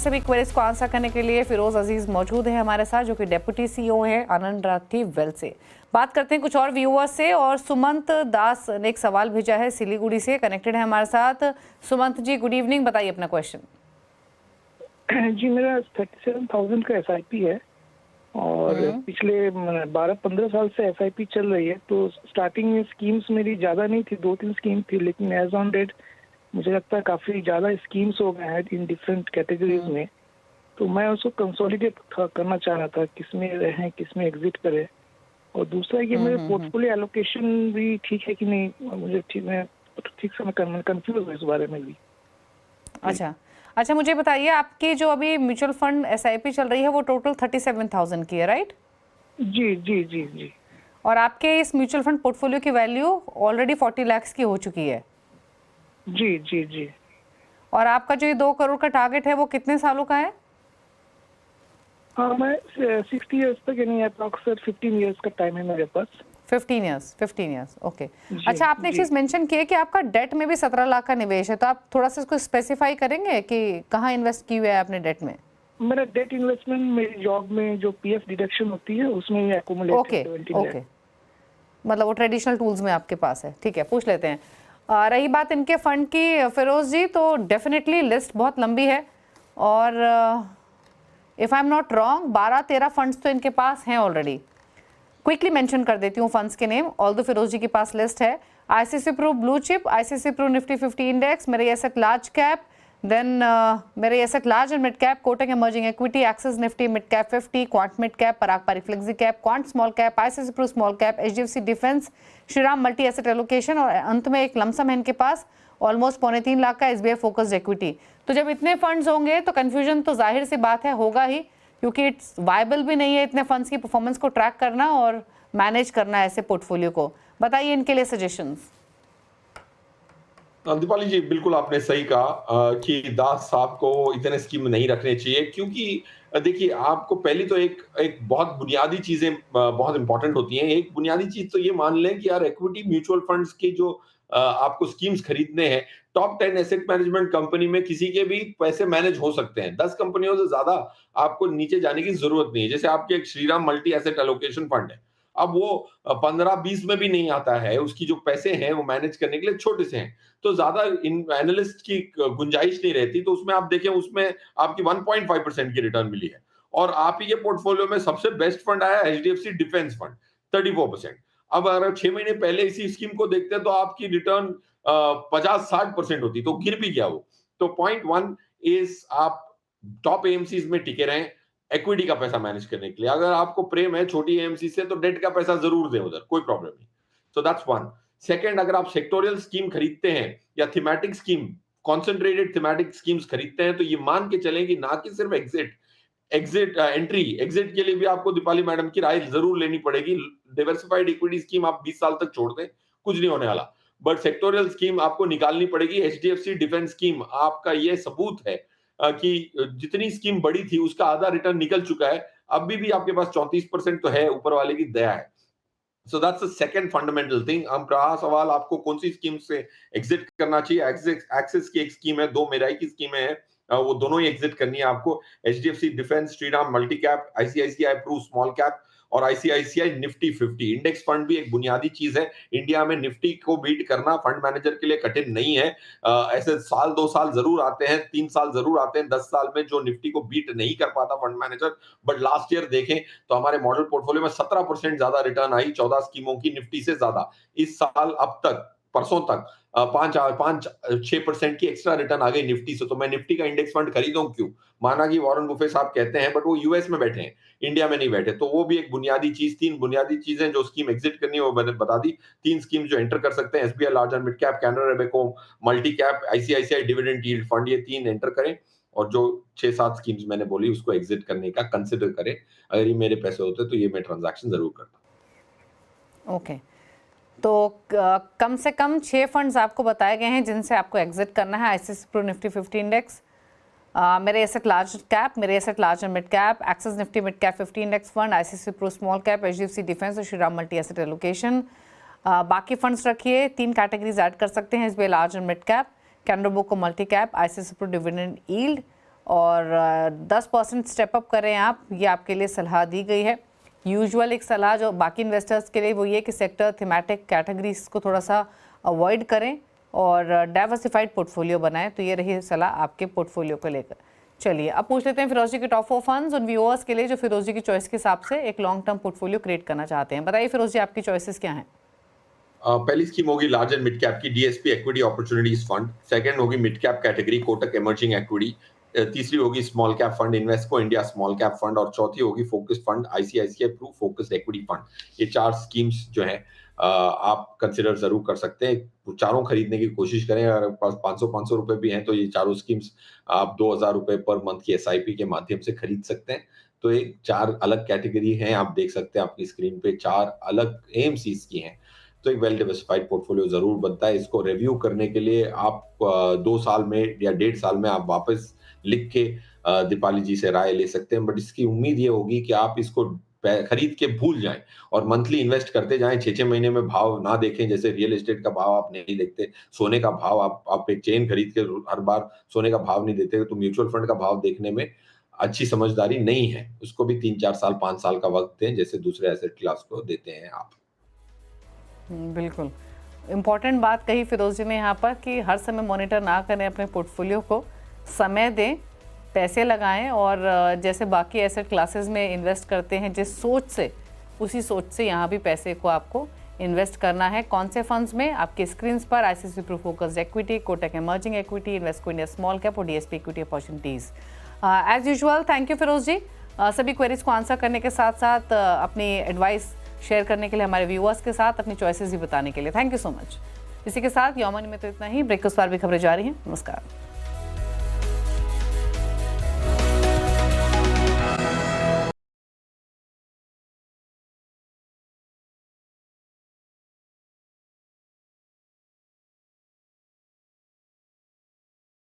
सभी क्वेरीज को आंसर करने के लिए फिरोज अजीज मौजूद है हमारे साथ, जो कि डेप्यूटी सीईओ है आनंद राठी वेल्थ से। बात करते हैं कुछ और व्यूअर्स से, और सुमंत दास ने एक सवाल भेजा है, सिलीगुड़ी से कनेक्टेड है हमारे साथ। सुमंत जी, गुड इवनिंग, बताइए अपना क्वेश्चन। जी, मेरा 37,000 का एसआईपी है और पिछले 12-15 साल से एसआईपी चल रही है। तो स्टार्टिंग में स्कीम्स मेरी ज़्यादा नहीं थी, 2-3 स्कीम थी, लेकिन एज ऑन डेट मुझे लगता है काफ़ी ज़्यादा स्कीम्स हो गए हैं इन डिफरेंट कैटेगरीज में। तो मैं उसको कंसोलिडेट करना चाह रहा था, किसमें रहें किसमें एग्जिट करें। और दूसरा ये मेरे पोर्टफोलियो एलोकेशन भी ठीक है कि नहीं, मुझे ठीक से मैं कंफ्यूज हूँ इस बारे में भी। अच्छा, मुझे बताइए, आपकी जो अभी म्यूचुअल फंड एसआईपी चल रही है वो टोटल 37,000 की है, राइट? जी जी जी जी। और आपके इस म्यूचुअल फंड पोर्टफोलियो की वैल्यू ऑलरेडी 40 लाख की हो चुकी है। जी जी जी। और आपका जो ये 2 करोड़ का टारगेट है वो कितने सालों का है? हाँ, मैं 60 ईयर्स तक, यानी अप्रॉक्सिमेट 15 ईयर्स का टाइम है मेरे पास। 15 ईयर्स, ओके। अच्छा, आपने एक चीज़ मेंशन की है कि आपका डेट में भी 17 लाख का निवेश है, तो आप थोड़ा सा इसको स्पेसिफाई करेंगे कि कहाँ इन्वेस्ट की हुई है आपने डेट में? मेरा डेट इन्वेस्टमेंट मेरी जॉब में जो पीएफ डिडक्शन होती है उसमें ही एक्यूमुलेट है। ओके, मतलब वो ट्रेडिशनल टूल्स में आपके पास है, ठीक है, पूछ लेते हैं। रही बात इनके फंड की फिरोज जी, तो डेफिनेटली लिस्ट बहुत लंबी है और if I am not wrong 12-13 funds तो इनके पास हैं ऑलरेडी। क्विकली मेंशन कर देती हूँ फंड्स के नेम, ऑल्दो फिरोज जी के पास लिस्ट है। ICC pro blue chip, ICC pro Nifty 50 index, Mirae asset large cap, then Mirae asset large and mid cap, Kotak emerging equity, Axis Nifty mid cap 50, Quant mid cap, Parag Parikh flexi cap, Quant small cap, ICC pro small cap, HDFC defence, Shriram multi asset allocation, और अंत में एक lump sum है इनके पास almost 3.25 lakh का SBI focused equity. तो जब इतने फंड्स होंगे तो कंफ्यूजन तो जाहिर सी बात है होगा ही, क्योंकि इट्स वायबल भी नहीं है इतने फंड्स की परफॉर्मेंस को ट्रैक करना और मैनेज करना ऐसे पोर्टफोलियो को। बताइए इनके लिए सजेशंस। दीपाली जी, बिल्कुल आपने सही कहा कि दास साहब को इतने स्कीम नहीं रखने चाहिए, क्योंकि देखिए आपको पहली तो एक बहुत बुनियादी चीजें बहुत इंपॉर्टेंट होती हैं। एक बुनियादी चीज तो ये मान लें कि यार इक्विटी म्यूचुअल फंड्स की जो आपको स्कीम्स खरीदने हैं, टॉप 10 एसेट मैनेजमेंट कंपनी में किसी के भी पैसे मैनेज हो सकते हैं। 10 कंपनियों से ज्यादा आपको नीचे जाने की जरूरत नहीं है। जैसे आपके एक Shriram multi asset allocation fund है, अब वो 15-20 में भी नहीं आता है, उसकी जो पैसे हैं वो मैनेज करने के लिए छोटे से हैं, तो ज्यादा एनालिस्ट की गुंजाइश नहीं रहती। तो उसमें आप देखें, उसमें आपकी 1.5% की रिटर्न मिली है। और आप ही के पोर्टफोलियो में सबसे बेस्ट फंड आया एचडीएफसी डिफेंस फंड, 34%। अब अगर 6 महीने पहले इसी स्कीम को देखते हैं तो आपकी रिटर्न 50-60% होती, तो गिर भी गया वो। तो पॉइंट 1 इज आप टॉप एएमसी में टिके रहें इक्विटी का पैसा मैनेज करने के लिए। अगर आपको प्रेम है छोटी एएमसी से तो डेट का पैसा जरूर दें उधर, कोई प्रॉब्लम नहीं। So that's one. सेकंड, अगर आप सेक्टोरियल स्कीम खरीदते हैं या thematic scheme, concentrated thematic schemes खरीदते हैं, तो ये मान के चलें कि ना कि सिर्फ एग्जिट के लिए भी आपको दीपाली मैडम की राय जरूर लेनी पड़ेगी। डिवर्सिफाइड इक्विटी स्कीम आप 20 साल तक छोड़ दें, कुछ नहीं होने वाला, बट सेक्टोरियल स्कीम आपको निकालनी पड़ेगी। एचडीएफसी डिफेंस स्कीम आपका ये सबूत है कि जितनी स्कीम बड़ी थी उसका आधा रिटर्न निकल चुका है, अभी भी आपके पास 34% तो है, ऊपर वाले की दया है। So that's the second fundamental thing. अब रहा सवाल आपको कौन सी स्कीम से एग्जिट करना चाहिए। एक्सिस की एक स्कीम है, 2 मेराई की स्कीमें हैं, वो दोनों ही एग्जिट करनी है आपको। HDFC defence, Shriram multi cap, ICICI pru small cap और आईसीआईसीआई निफ्टी 50 इंडेक्स फंड भी एक बुनियादी चीज है। इंडिया में निफ्टी को बीट करना फंड मैनेजर के लिए कठिन नहीं है। ऐसे साल 2 साल जरूर आते हैं, 3 साल जरूर आते हैं 10 साल में जो निफ्टी को बीट नहीं कर पाता fund manager. But last year देखें तो हमारे मॉडल पोर्टफोलियो में 17% ज्यादा रिटर्न आई 14 स्कीमों की निफ्टी से ज्यादा। इस साल अब तक, परसों तक 5-6% की एक्स्ट्रा रिटर्न आ गई निफ्टी से। तो मैं निफ्टी का इंडेक्स फंड खरीदूं क्यों? माना कि वॉरेन बुफे साहब कहते हैं, बट वो यूएस में बैठे हैं, इंडिया में नहीं बैठे। तो वो भी एक बुनियादी चीज, 3 बुनियादी चीजें जो स्कीम एग्जिट करनी है वो मैंने बता दी। 3 स्कीम जो एंटर कर सकते हैं, SBI large and mid cap, Canara Robeco multi cap, ICICI dividend yield fund, ये 3 एंटर करें और जो 6-7 स्कीम्स मैंने बोली उसको एग्जिट करने का कंसिडर करें। अगर ये मेरे पैसे होते तो ये मैं ट्रांजैक्शन जरूर करता। ओके, तो कम से कम 6 फंड्स आपको बताए गए हैं जिनसे आपको एग्जिट करना है। ICC pro Nifty 50 index, Mirae asset large cap, मेरे asset large and mid cap, axis Nifty mid cap 50 index fund, ICC pro small cap, HDFC defence और श्रीराम मल्टी एसेट एलोकेशन। बाकी फंड्स रखिए, 3 कैटेगरीज ऐड कर सकते हैं, SBI large and mid cap, Canara Robeco multi cap, ICC pro dividend yield और 10% step up करें आप, ये आपके लिए सलाह दी गई है। यूजुअल एक सलाह जो बाकी इन्वेस्टर्स के लिए वो ये कि सेक्टर थीमेटिक कैटेगरीज को थोड़ा सा अवॉइड करें और डाइवर्सिफाइड पोर्टफोलियो बनाएं। तो ये रही सलाह आपके पोर्टफोलियो को लेकर। चलिए अब पूछ लेते हैं फिरोज जी के टॉप 4 फंड्स उन व्यूअर्स के लिए जो फिरोज जी की चॉइस के हिसाब से एक लॉन्ग टर्म पोर्टफोलियो क्रिएट करना चाहते हैं। बताइए फिरोज जी, आपकी चॉइसेस क्या हैं? पहली स्कीम होगी लार्ज एंड मिड कैप की DSP equity opportunities fund. Second होगी mid cap category Kotak emerging equity. तीसरी होगी small cap fund Invesco India small cap fund. और चौथी होगी focused fund ICICI Pru focused equity fund. ये 4 स्कीम्स जो है आप कंसिडर जरूर कर सकते हैं। चारों खरीदने की कोशिश करें। अगर पास 500 रुपए भी हैं तो ये चारों स्कीम्स आप 2000 रुपए पर मंथ की एसआईपी के माध्यम से खरीद सकते हैं। तो एक 4 अलग कैटेगरी हैं, आप देख सकते हैं अपनी स्क्रीन पे 4 अलग एएमसीज की हैं। तो एक वेल डिवर्सिफाइड पोर्टफोलियो जरूर बनता है। इसको रिव्यू करने के लिए आप 2 साल में या 1.5 साल में आप वापस लिख के दीपाली जी से राय ले सकते हैं। बट इसकी उम्मीद ये होगी कि आप इसको खरीद के भूल जाएं और मंथली इन्वेस्ट करते जाएं। 6-6 महीने में भाव ना देखें। जैसे रियल एस्टेट का भाव आप नहीं देखते, सोने का भाव आप एक चेन खरीद के हर बार सोने का भाव नहीं देते, तो म्यूचुअल फंड का भाव देखने में अच्छी समझदारी नहीं है। उसको भी 3-4 साल 5 साल का वक्त दें जैसे दूसरे एसेट क्लास को देते हैं आप। बिल्कुल इम्पॉर्टेंट बात कही फिरोज जी ने यहाँ पर कि हर समय मॉनिटर ना करें अपने पोर्टफोलियो को, समय दें, पैसे लगाएं और जैसे बाकी एसेट क्लासेस में इन्वेस्ट करते हैं जिस सोच से, उसी सोच से यहाँ भी पैसे को आपको इन्वेस्ट करना है। कौन से फंड्स में? आपके स्क्रीन पर ICICI Pru focused equity, Kotak emerging equity, Invesco India small cap और DSP equity opportunities. As usual thank you Firoz ji, सभी क्वेरीज को आंसर करने के साथ साथ अपनी एडवाइस शेयर करने के लिए, हमारे व्यूअर्स के साथ अपनी चॉइसेस भी बताने के लिए। Thank you so much. इसी के साथ यौमनी में तो इतना ही। ब्रेक के उस पार भी खबरें जारी हैं। नमस्कार।